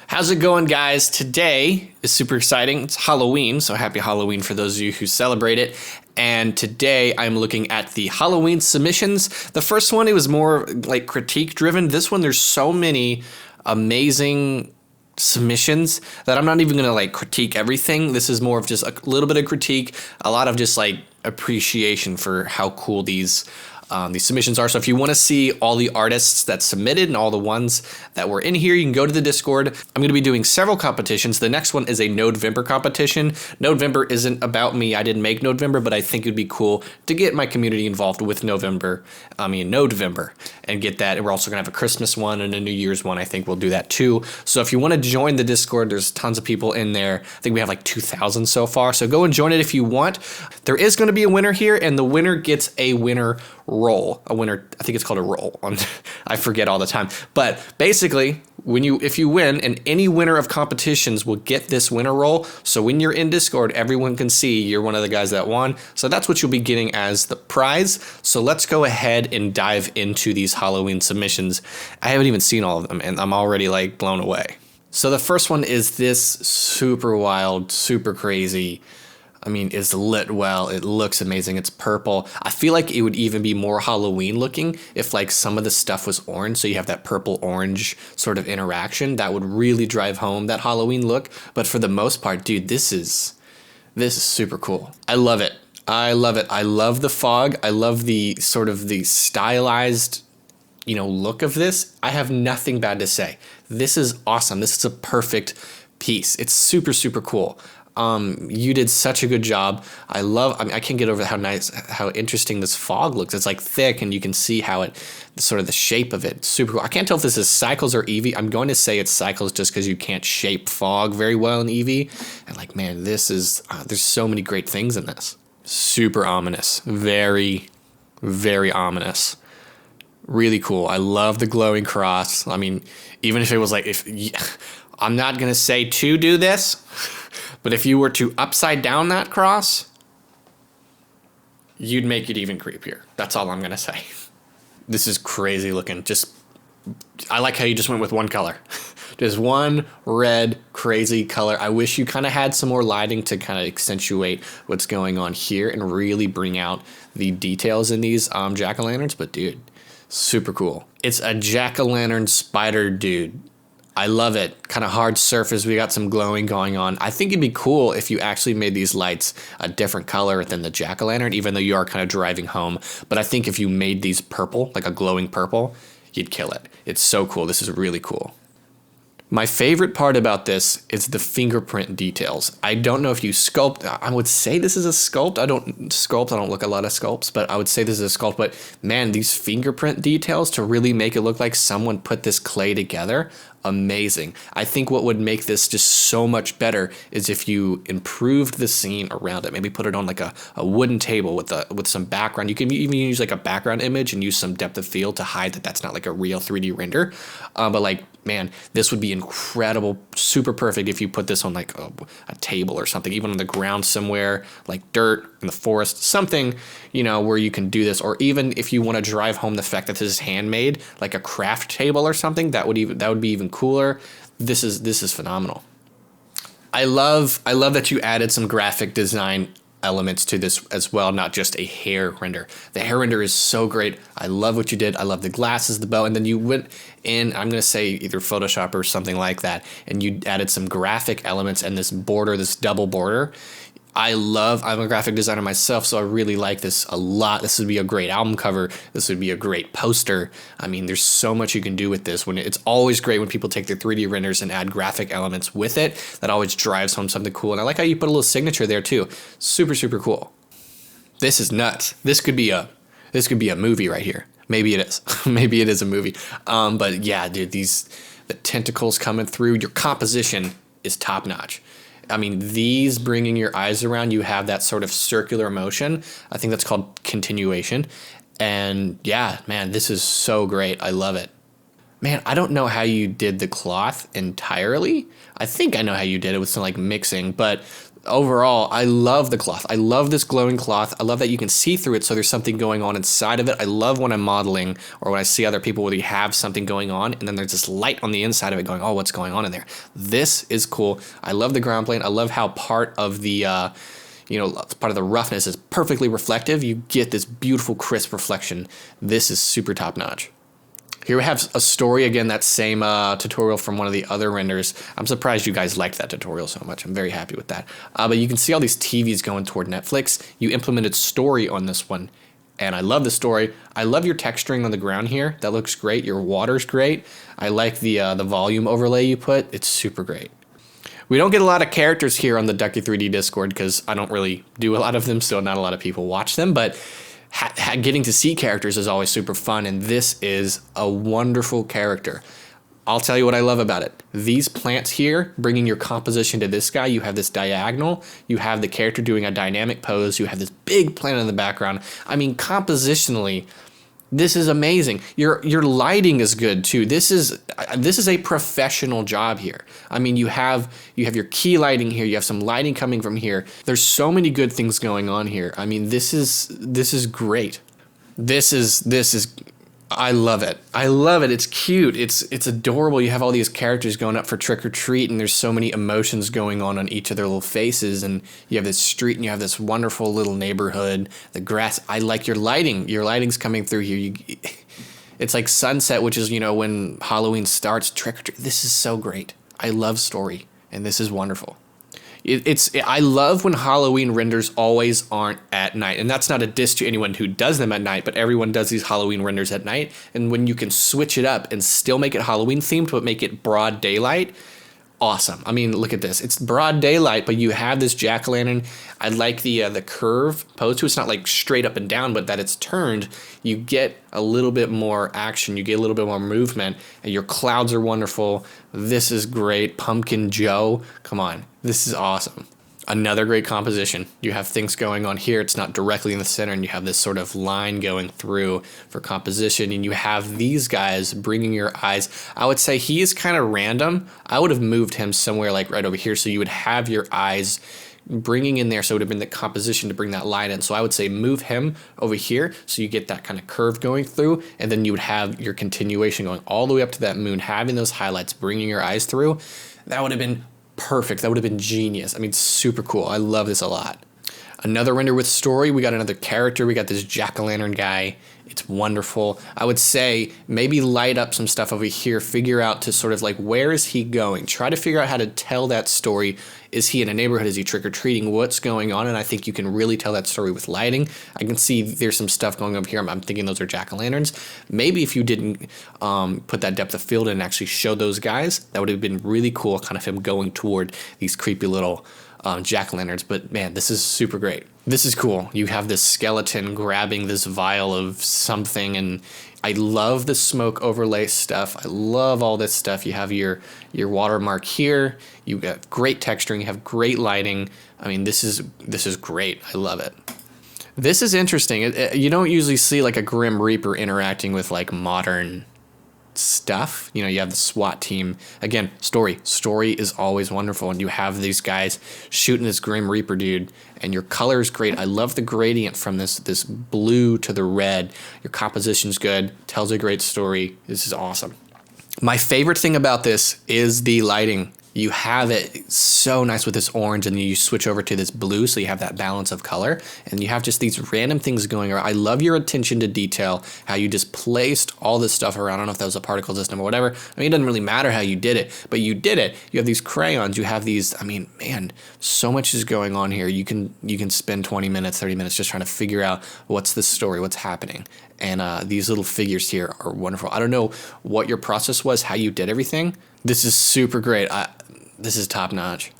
How's it going, guys? Today is super exciting. It's Halloween, so happy Halloween for those of you who celebrate it. And today I'm looking at the Halloween submissions. The first one, it was more like critique driven. This one, there's so many amazing submissions that I'm not even gonna like critique everything. This is more of just a little bit of critique, a lot of just like appreciation for how cool these submissions are. So if you want to see all the artists that submitted and all the ones that were in here, you can go to the Discord. I'm going to be doing several competitions. The next one is a Nodevember competition. Nodevember isn't about me. I didn't make Nodevember, but I think it'd be cool to get my community involved with Nodevember, and get that. And we're also going to have a Christmas one and a New Year's one. I think we'll do that too. So if you want to join the Discord, there's tons of people in there. I think we have like 2,000 so far. So go and join it if you want. There is going to be a winner here, and the winner gets a winner roll. A winner, I think it's called a roll. I forget all the time. But basically, if you win, and any winner of competitions will get this winner roll. So when you're in Discord, everyone can see you're one of the guys that won. So that's what you'll be getting as the prize. So let's go ahead and dive into these Halloween submissions. I haven't even seen all of them, and I'm already like blown away. So the first one is this super wild, super crazy. It's lit well. It looks amazing. It's purple. I feel like it would even be more Halloween looking if like some of the stuff was orange. So you have that purple orange sort of interaction that would really drive home that Halloween look. But for the most part, dude, this is super cool. I love it. I love it. I love the fog. I love the sort of the stylized, look of this. I have nothing bad to say. This is awesome. This is a perfect piece. It's super, super cool. You did such a good job. I can't get over how interesting this fog looks. It's like thick, and you can see how sort of the shape of it. Super cool. I can't tell if this is Cycles or Eevee. I'm going to say it's Cycles just because you can't shape fog very well in Eevee. And like, man, this is, there's so many great things in this. Super ominous. Very, very ominous. Really cool. I love the glowing cross. Even if it was like, I'm not going to say to do this, but if you were to upside down that cross, you'd make it even creepier. That's all I'm going to say. This is crazy looking. I like how you just went with one color. Just one red, crazy color. I wish you kind of had some more lighting to kind of accentuate what's going on here and really bring out the details in these jack-o'-lanterns. But dude, super cool. It's a jack-o'-lantern spider dude. I love it. Kind of hard surface. We got some glowing going on. I think it'd be cool if you actually made these lights a different color than the jack-o'-lantern, even though you are kind of driving home. But I think if you made these purple, like a glowing purple, you'd kill it. It's so cool. This is really cool. My favorite part about this is the fingerprint details. I don't know if you sculpt. I would say this is a sculpt. I don't look at a lot of sculpts, but I would say this is a sculpt. But man, these fingerprint details to really make it look like someone put this clay together, amazing. I think what would make this just so much better is if you improved the scene around it. Maybe put it on like a wooden table with some background. You can even use like a background image and use some depth of field to hide that that's not like a real 3D render. But like, man, this would be incredible, super perfect if you put this on like a table or something, even on the ground somewhere, like dirt in the forest, something, where you can do this. Or even if you want to drive home the fact that this is handmade, like a craft table or something, that would be even cooler. This is phenomenal. I love that you added some graphic design elements to this as well, not just a hair render. The hair render is so great. I love what you did. I love the glasses, the bow, and then you went in, I'm going to say either Photoshop or something like that, and you added some graphic elements and this border, this double border. I'm a graphic designer myself, so I really like this a lot. This would be a great album cover. This would be a great poster. There's so much you can do with this. It's always great when people take their 3D renders and add graphic elements with it. That always drives home something cool. And I like how you put a little signature there too. Super, super cool. This is nuts. This could be a movie right here. Maybe it is. Maybe it is a movie. But yeah, dude, the tentacles coming through. Your composition is top notch. These bringing your eyes around, you have that sort of circular motion. I think that's called continuation. And yeah, man, this is so great. I love it. Man, I don't know how you did the cloth entirely. I think I know how you did it with some like mixing, but overall, I love the cloth. I love this glowing cloth. I love that you can see through it, so there's something going on inside of it. I love when I'm modeling or when I see other people where you have something going on and then there's this light on the inside of it going, oh, what's going on in there? This is cool. I love the ground plane. I love how part of the part of the roughness is perfectly reflective. You get this beautiful crisp reflection. This is super top notch. Here we have a story, again, that same tutorial from one of the other renders. I'm surprised you guys liked that tutorial so much. I'm very happy with that. But you can see all these TVs going toward Netflix. You implemented story on this one, and I love the story. I love your texturing on the ground here. That looks great. Your water's great. I like the volume overlay you put. It's super great. We don't get a lot of characters here on the Ducky 3D Discord because I don't really do a lot of them, so not a lot of people watch them, but getting to see characters is always super fun, and this is a wonderful character. I'll tell you what I love about it. These plants here, bringing your composition to this guy, you have this diagonal, you have the character doing a dynamic pose, you have this big plant in the background. I mean, compositionally, this is amazing. Your lighting is good too. This is a professional job here. I mean, you have your key lighting here. You have some lighting coming from here. There's so many good things going on here. I mean, this is great. This is I love it. I love it. It's cute. It's adorable. You have all these characters going up for trick or treat, and there's so many emotions going on each of their little faces. And you have this street, and you have this wonderful little neighborhood. The grass. I like your lighting. Your lighting's coming through here. It's like sunset, which is when Halloween starts. Trick or treat. This is so great. I love story, and this is wonderful. I love when Halloween renders always aren't at night, and that's not a diss to anyone who does them at night, but everyone does these Halloween renders at night, and when you can switch it up and still make it Halloween themed but make it broad daylight, awesome. I mean, look at this. It's broad daylight, but you have this jack-o'-lantern. I like the curve pose too. It's not like straight up and down, but that it's turned. You get a little bit more action. You get a little bit more movement. And your clouds are wonderful. This is great. Pumpkin Joe. Come on. This is awesome. Another great composition. You have things going on here. It's not directly in the center, and you have this sort of line going through for composition, and you have these guys bringing your eyes. I would say he is kind of random. I would have moved him somewhere like right over here, so you would have your eyes bringing in there, so it would have been the composition to bring that line in. So I would say move him over here so you get that kind of curve going through, and then you would have your continuation going all the way up to that moon, having those highlights, bringing your eyes through. That would have been perfect. That would have been genius. I mean, super cool. I love this a lot. Another render with story. We got another character. We got this jack-o'-lantern guy. It's wonderful. I would say maybe light up some stuff over here. Figure out to sort of like, where is he going? Try to figure out how to tell that story. Is he in a neighborhood? Is he trick-or-treating? What's going on? And I think you can really tell that story with lighting. I can see there's some stuff going up here. I'm thinking those are jack-o'-lanterns. Maybe if you didn't put that depth of field in and actually show those guys, that would have been really cool, kind of him going toward these creepy little jack-o'-lanterns. But man, this is super great. This is cool. You have this skeleton grabbing this vial of something, and I love the smoke overlay stuff. I love all this stuff. You have your watermark here. You got great texturing. You have great lighting. I mean, this is great. I love it. This is interesting. You don't usually see like a Grim Reaper interacting with like modern stuff. You have the SWAT team. Again, story is always wonderful, and you have these guys shooting this Grim Reaper dude, and your color is great. I love the gradient from this blue to the red. Your composition's good, tells a great story. This is awesome. My favorite thing about this is the lighting. You have it so nice with this orange, and you switch over to this blue, so you have that balance of color, and you have just these random things going around. I love your attention to detail, how you just placed all this stuff around. I don't know if that was a particle system or whatever. I mean, it doesn't really matter how you did it, but you did it. You have these crayons. You have these, I mean, man, so much is going on here. You can spend 20 minutes, 30 minutes just trying to figure out what's the story, what's happening. And these little figures here are wonderful. I don't know what your process was, how you did everything. This is super great. This is top notch.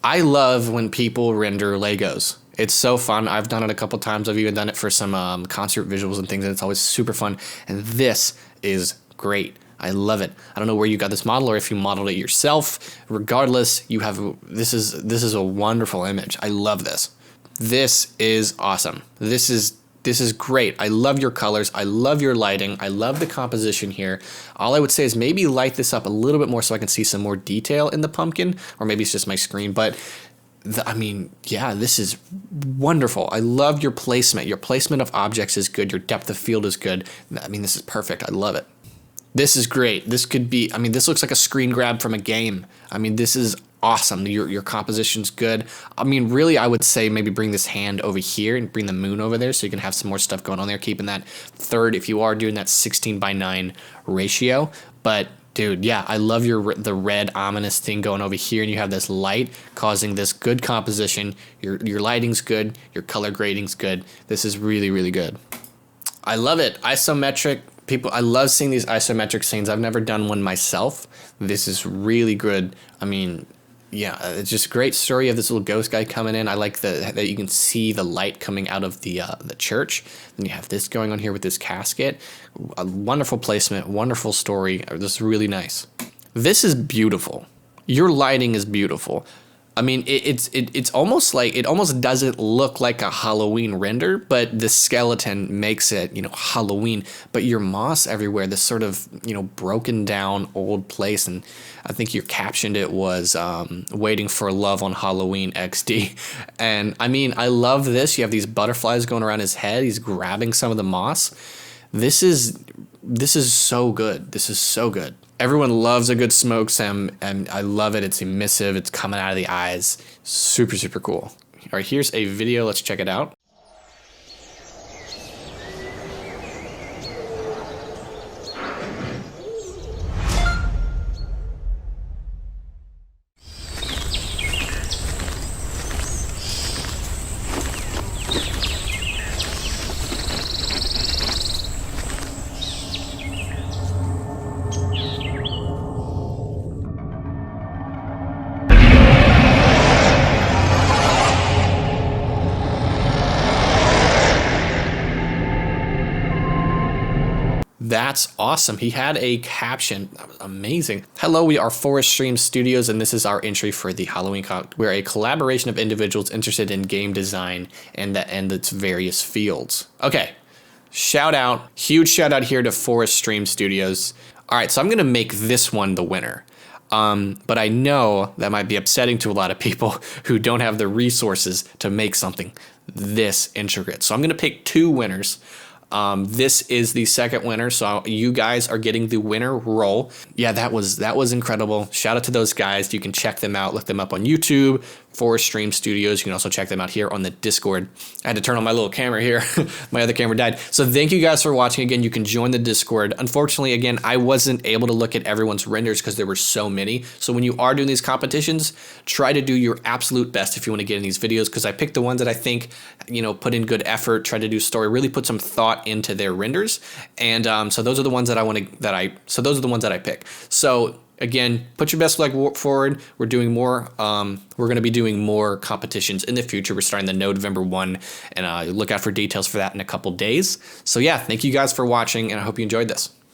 I love when people render Legos. It's so fun. I've done it a couple times. I've even done it for some concert visuals and things, and it's always super fun. And this is great. I love it. I don't know where you got this model or if you modeled it yourself. Regardless, you have this is a wonderful image. I love this. This is awesome. This is great. I love your colors. I love your lighting. I love the composition here. All I would say is maybe light this up a little bit more so I can see some more detail in the pumpkin, or maybe it's just my screen, but I mean, yeah, this is wonderful. I love your placement. Your placement of objects is good. Your depth of field is good. I mean, this is perfect. I love it. This is great. This could be, I mean, this looks like a screen grab from a game. I mean, this is awesome. Your composition's good. I mean, really, I would say maybe bring this hand over here and bring the moon over there so you can have some more stuff going on there, keeping that third if you are doing that 16:9 ratio. But dude, yeah, I love the red ominous thing going over here, and you have this light causing this good composition. Your lighting's good. Your color grading's good. This is really, really good. I love it. Isometric. People, I love seeing these isometric scenes. I've never done one myself. This is really good. I mean, yeah, it's just a great story of this little ghost guy coming in. I like that you can see the light coming out of the church. Then you have this going on here with this casket. A wonderful placement, wonderful story. This is really nice. This is beautiful. Your lighting is beautiful. I mean, it's almost like, it almost doesn't look like a Halloween render, but the skeleton makes it, Halloween. But your moss everywhere, this sort of, broken down old place. And I think you captioned it was waiting for love on Halloween XD. And I mean, I love this. You have these butterflies going around his head. He's grabbing some of the moss. This is so good. This is so good. Everyone loves a good smoke sim, and I love it. It's emissive. It's coming out of the eyes. Super, super cool. All right, here's a video. Let's check it out. That's awesome. He had a caption. That was amazing. Hello, we are Forest Stream Studios, and this is our entry for the Halloween Con. We're a collaboration of individuals interested in game design and its various fields. Okay, huge shout out here to Forest Stream Studios. All right, so I'm gonna make this one the winner. But I know that might be upsetting to a lot of people who don't have the resources to make something this intricate. So I'm gonna pick two winners. This is the second winner, so you guys are getting the winner roll. Yeah, that was incredible. Shout out to those guys. You can check them out, look them up on YouTube, Forest Stream Studios. You can also check them out here on the Discord. I had to turn on my little camera here. My other camera died. So thank you guys for watching. Again, you can join the Discord. Unfortunately, again, I wasn't able to look at everyone's renders because there were so many. So when you are doing these competitions, try to do your absolute best if you want to get in these videos, because I picked the ones that I think, put in good effort, try to do story, really put some thought into their renders. And so those are the ones that those are the ones that I pick. So again, put your best foot forward. We're doing more. We're going to be doing more competitions in the future. We're starting the November 1, and look out for details for that in a couple days. So yeah, thank you guys for watching, and I hope you enjoyed this.